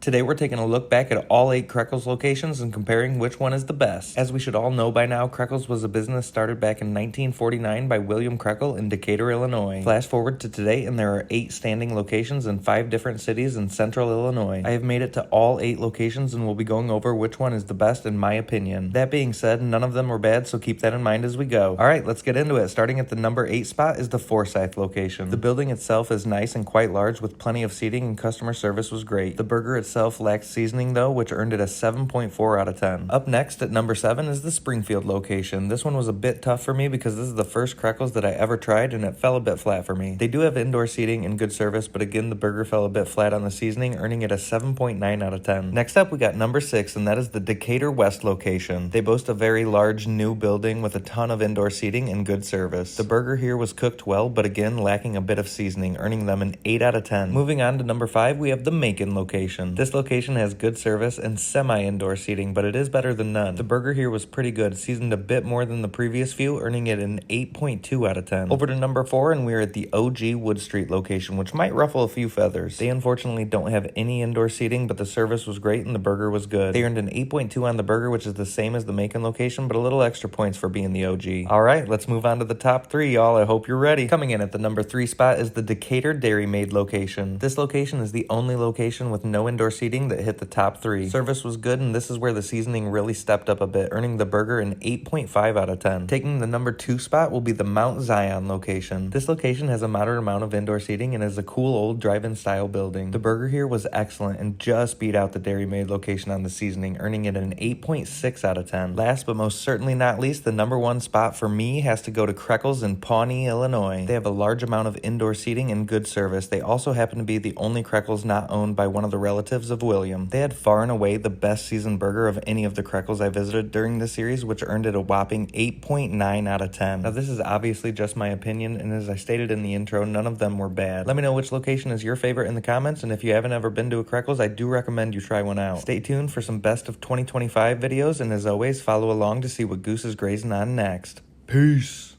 Today we're taking a look back at all 8 Krekels locations and comparing which one is the best. As we should all know by now, Krekels was a business started back in 1949 by William Krekel in Decatur, Illinois. Flash forward to today and there are 8 standing locations in 5 different cities in central Illinois. I have made it to all 8 locations and will be going over which one is the best in my opinion. That being said, none of them were bad, so keep that in mind as we go. Alright, let's get into it. Starting at the number 8 spot is the Forsyth location. The building itself is nice and quite large with plenty of seating and customer service was great. The burger itself lacked seasoning though, which earned it a 7.4 out of 10. Up next at number 7 is the Springfield location. This one was a bit tough for me because this is the first Krekels that I ever tried and it fell a bit flat for me. They do have indoor seating and good service, but again the burger fell a bit flat on the seasoning, earning it a 7.9 out of 10. Next up we got number 6 and that is the Decatur West location. They boast a very large new building with a ton of indoor seating and good service. The burger here was cooked well, but again lacking a bit of seasoning, earning them an 8 out of 10. Moving on to number 5 we have the Macon location. This location has good service and semi-indoor seating, but it is better than none. The burger here was pretty good, seasoned a bit more than the previous few, earning it an 8.2 out of 10. Over to number 4 and we are at the OG Wood Street location, which might ruffle a few feathers. They unfortunately don't have any indoor seating, but the service was great and the burger was good. They earned an 8.2 on the burger, which is the same as the Macon location, but a little extra points for being the OG. Alright, let's move on to the top 3, y'all. I hope you're ready. Coming in at the number 3 spot is the Decatur Dairy Maid location. This location is the only location with no indoor seating that hit the top 3. Service was good and this is where the seasoning really stepped up a bit, earning the burger an 8.5 out of 10. Taking the number 2 spot will be the Mount Zion location. This location has a moderate amount of indoor seating and is a cool old drive-in style building. The burger here was excellent and just beat out the Dairy Maid location on the seasoning, earning it an 8.6 out of 10. Last but most certainly not least, the number 1 spot for me has to go to Krekels in Pawnee, Illinois. They have a large amount of indoor seating and good service. They also happen to be the only Krekels not owned by one of the relatives of William. They had far and away the best seasoned burger of any of the Krekels I visited during the series, which earned it a whopping 8.9 out of 10. Now this is obviously just my opinion, and as I stated in the intro, none of them were bad. Let me know which location is your favorite in the comments, and if you haven't ever been to a Krekels, I do recommend you try one out. Stay tuned for some best of 2025 videos, and as always, follow along to see what Goose is grazing on next. Peace!